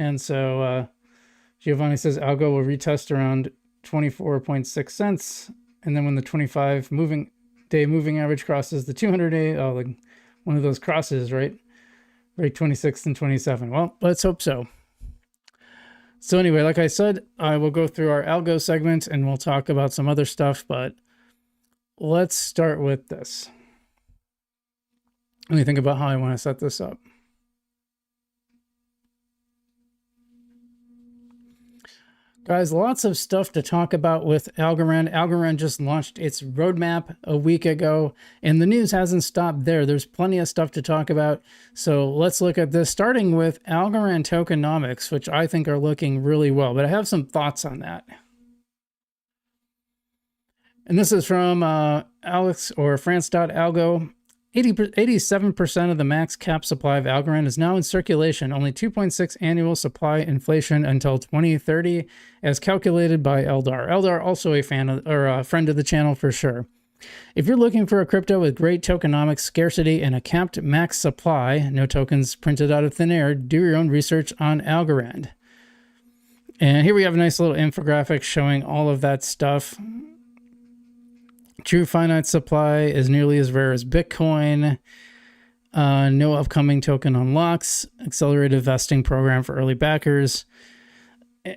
And so Giovanni says Algo will retest around 24.6 cents. And then when the 25 day moving average crosses the 200-day, like one of those crosses, right? Right, 26 and 27. Well, let's hope so. So anyway, like I said, I will go through our algo segment and we'll talk about some other stuff, but let's start with this. Let me think about how I want to set this up. Guys, lots of stuff to talk about with Algorand. Algorand just launched its roadmap a week ago, and the news hasn't stopped there. There's plenty of stuff to talk about. So let's look at this, starting with Algorand tokenomics, which I think are looking really well, but I have some thoughts on that. And this is from Alex or France.algo. 87% of the max cap supply of Algorand is now in circulation, only 2.6 annual supply inflation until 2030, as calculated by Eldar. Eldar also a fan of, or a friend of the channel for sure. If you're looking for a crypto with great tokenomics, scarcity, and a capped max supply, no tokens printed out of thin air, do your own research on Algorand. And here we have a nice little infographic showing all of that stuff. True finite supply is nearly as rare as Bitcoin. No upcoming token unlocks. Accelerated vesting program for early backers.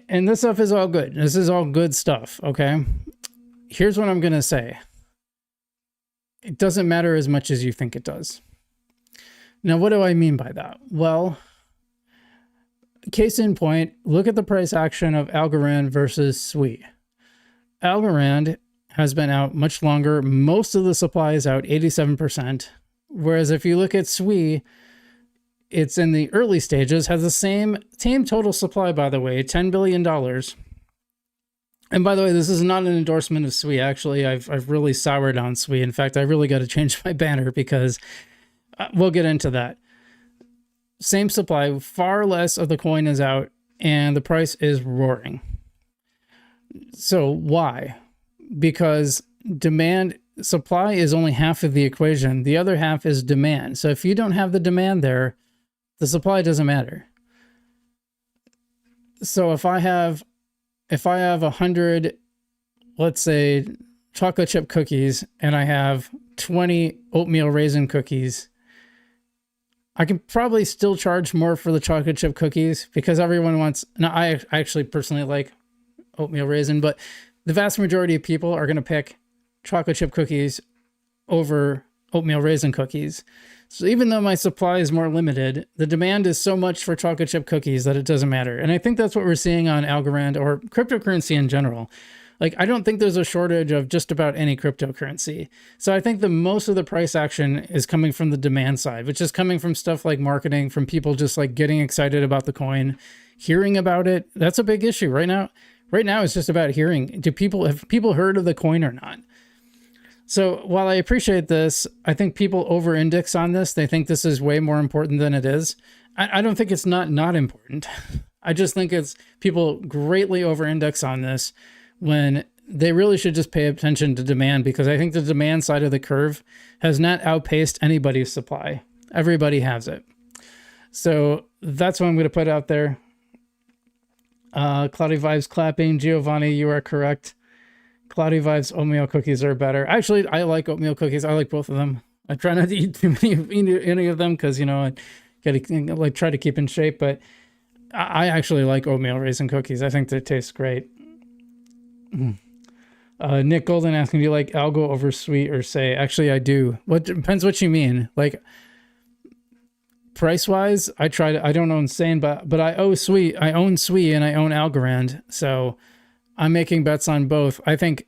And this stuff is all good. This is all good stuff, okay? Here's what I'm going to say. It doesn't matter as much as you think it does. Now, what do I mean by that? Well, case in point, look at the price action of Algorand versus SWI. Algorand has been out much longer. Most of the supply is out, 87%. Whereas if you look at SWI, it's in the early stages, has the same total supply, by the way, $10 billion. And by the way, this is not an endorsement of SWI. Actually, I've really soured on SWI. In fact, I really got to change my banner because we'll get into that. Same supply, far less of the coin is out, and the price is roaring. So why? Because supply is only half of the equation. The other half is demand. So if you don't have the demand there, the supply doesn't matter. So if I have 100, let's say, chocolate chip cookies, and I have 20 oatmeal raisin cookies, I can probably still charge more for the chocolate chip cookies because everyone wants. Now, I actually personally like oatmeal raisin, but the vast majority of people are going to pick chocolate chip cookies over oatmeal raisin cookies. So even though my supply is more limited, the demand is so much for chocolate chip cookies that it doesn't matter. And I think that's what we're seeing on Algorand or cryptocurrency in general. Like, I don't think there's a shortage of just about any cryptocurrency. So I think the most of the price action is coming from the demand side, which is coming from stuff like marketing, from people just like getting excited about the coin, hearing about it. That's a big issue right now. Right now, it's just about hearing. Have people heard of the coin or not? So while I appreciate this, I think people over-index on this. They think this is way more important than it is. I don't think it's not important. I just think it's people greatly over-index on this when they really should just pay attention to demand, because I think the demand side of the curve has not outpaced anybody's supply. Everybody has it. So that's what I'm going to put out there. Cloudy Vibes clapping. Giovanni, you are correct. Cloudy Vibes oatmeal cookies are better. Actually, I like oatmeal cookies. I like both of them. I try not to eat too any of them because, you know, I gotta like try to keep in shape, but I actually like oatmeal raisin cookies. I think they taste great. Nick Golden asking, do you like Algo over SWI or Say? Actually, I do. What depends what you mean. Like, price wise, I don't own Sane, but I own SWI and I own Algorand. So I'm making bets on both. I think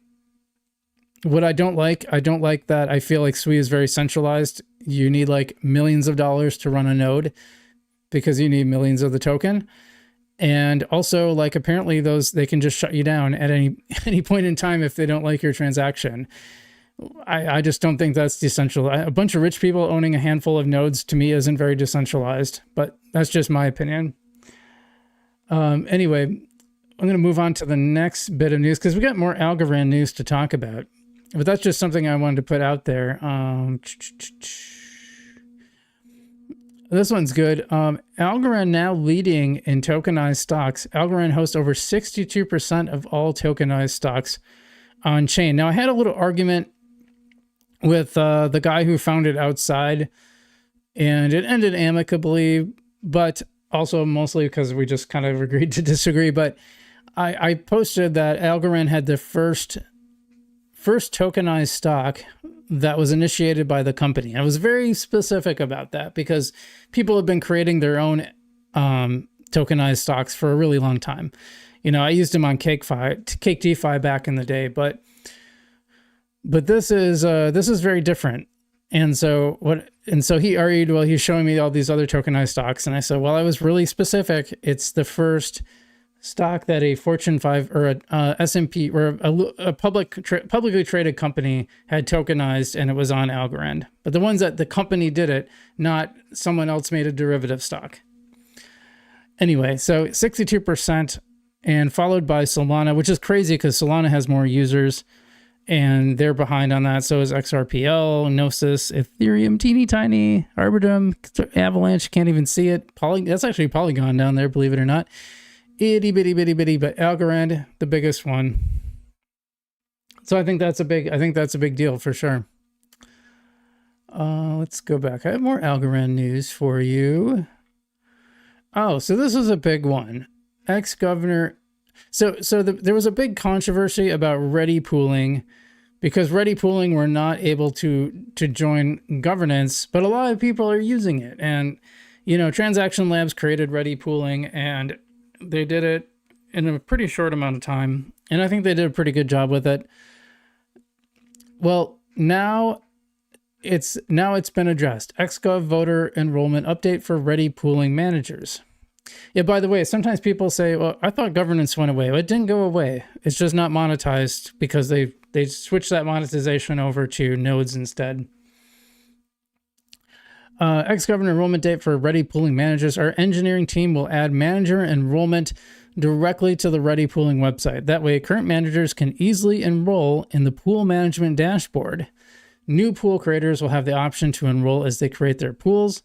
what I don't like that I feel like SWI is very centralized. You need like millions of dollars to run a node because you need millions of the token. And also, like, apparently they can just shut you down at any point in time if they don't like your transaction. I just don't think that's decentralized. A bunch of rich people owning a handful of nodes to me isn't very decentralized, but that's just my opinion. Anyway, I'm going to move on to the next bit of news because we got more Algorand news to talk about, but that's just something I wanted to put out there. This one's good. Algorand now leading in tokenized stocks. Algorand hosts over 62% of all tokenized stocks on chain. Now, I had a little argument with the guy who founded Outside, and it ended amicably, but also mostly because we just kind of agreed to disagree. But I posted that Algorand had the first tokenized stock that was initiated by the company. I was very specific about that because people have been creating their own tokenized stocks for a really long time. You know, I used them on Cake DeFi back in the day, but this is very different. And so he argued, well, he's showing me all these other tokenized stocks, and I said, well, I was really specific. It's the first stock that a Fortune 5 or a S&P or a publicly traded company had tokenized, and it was on Algorand. But the ones that the company did it, not someone else made a derivative stock. Anyway, so 62%, and followed by Solana, which is crazy because Solana has more users and they're behind on that. So is XRPL, Gnosis, Ethereum, teeny tiny, Arbitrum, Avalanche, can't even see it. That's actually Polygon down there, believe it or not. Itty bitty bitty bitty, but Algorand, the biggest one. So I think that's a big deal for sure. Let's go back. I have more Algorand news for you. Oh, so this is a big one. Ex-governor. So there was a big controversy about ready pooling, because ready pooling were not able to join governance, but a lot of people are using it. And, you know, Transaction Labs created ready pooling, and they did it in a pretty short amount of time. And I think they did a pretty good job with it. Well, now it's been addressed. XGov voter enrollment update for ready pooling managers. Yeah, by the way, sometimes people say, well, I thought governance went away. Well, it didn't go away. It's just not monetized because they switched that monetization over to nodes instead. Ex-governor enrollment date for ready pooling managers. Our engineering team will add manager enrollment directly to the ready pooling website. That way, current managers can easily enroll in the pool management dashboard. New pool creators will have the option to enroll as they create their pools,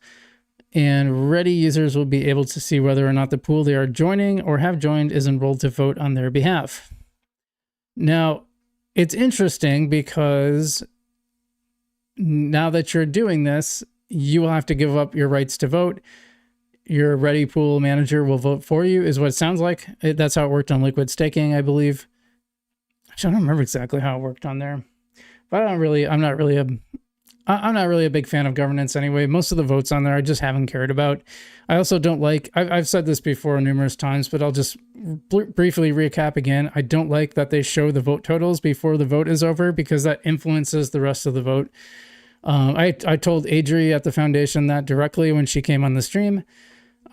and ready users will be able to see whether or not the pool they are joining or have joined is enrolled to vote on their behalf. Now, it's interesting because now that you're doing this, you will have to give up your rights to vote. Your ready pool manager will vote for you, is what it sounds like. That's how it worked on liquid staking, I believe. Actually, I don't remember exactly how it worked on there. But I'm not really a big fan of governance anyway. Most of the votes on there I just haven't cared about. I also don't like, I've said this before numerous times, but I'll just briefly recap again. I don't like that they show the vote totals before the vote is over, because that influences the rest of the vote. I told Adri at the foundation that directly when she came on the stream.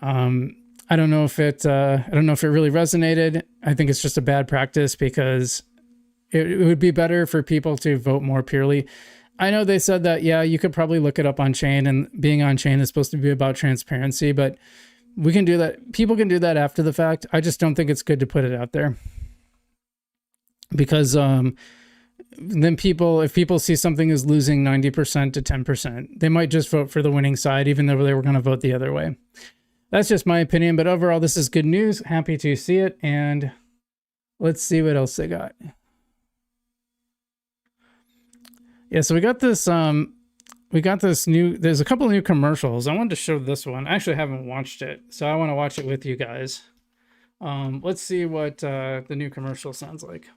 I don't know if it really resonated. I think it's just a bad practice, because it would be better for people to vote more purely. I know they said that, yeah, you could probably look it up on chain, and being on chain is supposed to be about transparency, but we can do that. People can do that after the fact. I just don't think it's good to put it out there, because then if people see something is losing 90% to 10%, they might just vote for the winning side, even though they were going to vote the other way. That's just my opinion, but overall, this is good news. Happy to see it, and let's see what else they got. Yeah, so we got this new, there's a couple of new commercials. I wanted to show this one. I actually haven't watched it, so I want to watch it with you guys. Let's see what the new commercial sounds like.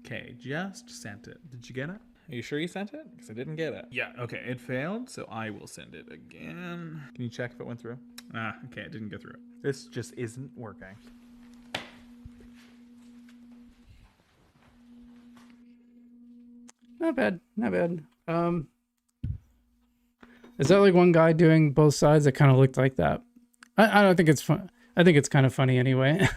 Okay, just sent it. Did you get it? Are you sure you sent it? Because I didn't get it. Yeah, okay, it failed, so I will send it again. Can you check if it went through? Ah, okay, it didn't go through. This just isn't working. Not bad, not bad. Is that like one guy doing both sides? It kind of looked like that. I don't think it's fun. I think it's kind of funny anyway.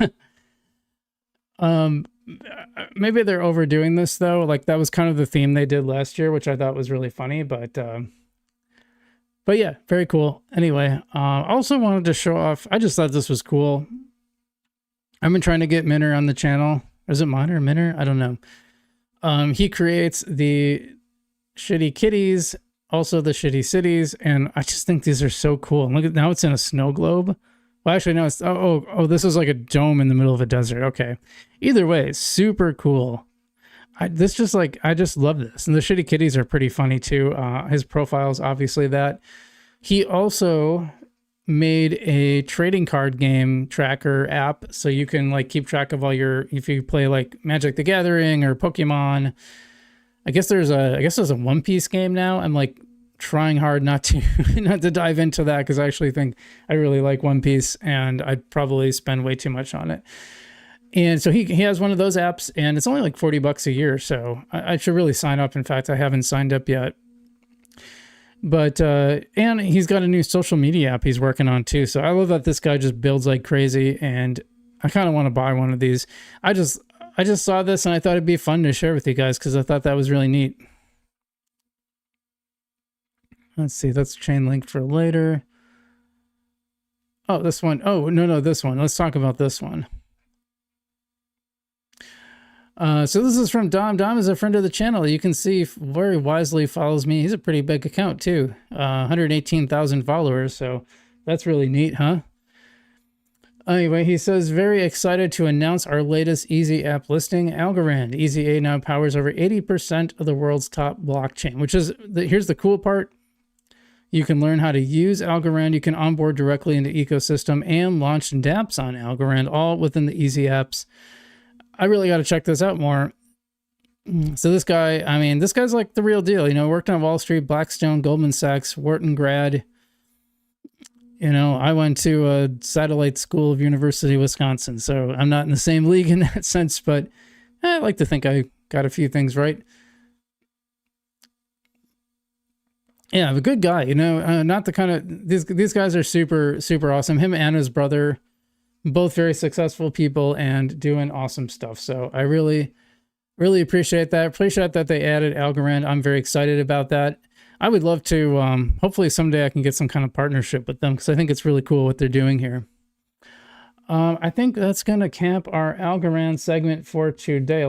Maybe they're overdoing this though. Like that was kind of the theme they did last year, which I thought was really funny, but yeah, very cool. Anyway, I also wanted to show off, I just thought this was cool. I've been trying to get Minter on the channel. Or is it Minter? I don't know. He creates the shitty kitties, also the shitty cities, and I just think these are so cool. And look at, now it's in a snow globe. Well, actually, no, it's this is like a dome in the middle of a desert. Okay, either way, super cool. I just love this, and the shitty kitties are pretty funny too. His profile's obviously that. He also made a trading card game tracker app, so you can like keep track of all your, if you play like Magic the Gathering or Pokemon. I guess there's a One Piece game now. I'm like trying hard not to not to dive into that because I actually think I really like One Piece and I'd probably spend way too much on it. And so he has one of those apps, and it's only like $40 a year, so I should really sign up. In fact, I haven't signed up yet. But and he's got a new social media app he's working on too. So I love that this guy just builds like crazy, and I kind of want to buy one of these. I just saw this and I thought it'd be fun to share with you guys because I thought that was really neat. Let's see, that's chain link for later. Oh, this one. Oh, no, this one. Let's talk about this one. So this is from Dom. Dom is a friend of the channel. You can see very wisely follows me. He's a pretty big account too. 118,000 followers. So that's really neat, huh? Anyway, he says, very excited to announce our latest Easy app listing, Algorand. Easy A now powers over 80% of the world's top blockchain, which is, here's the cool part. You can learn how to use Algorand. You can onboard directly into ecosystem and launch dApps on Algorand, all within the Easy apps. I really got to check this out more. So this guy, I mean, this guy's like the real deal. You know, worked on Wall Street, Blackstone, Goldman Sachs, Wharton grad. You know, I went to a satellite school of University of Wisconsin, so I'm not in the same league in that sense, but I like to think I got a few things right. Yeah, a good guy, you know, not the kind of, these guys are super, super awesome. Him and his brother, both very successful people and doing awesome stuff. So I really, really appreciate that. Appreciate that they added Algorand. I'm very excited about that. I would love to, hopefully someday I can get some kind of partnership with them because I think it's really cool what they're doing here. I think that's going to cap our Algorand segment for today.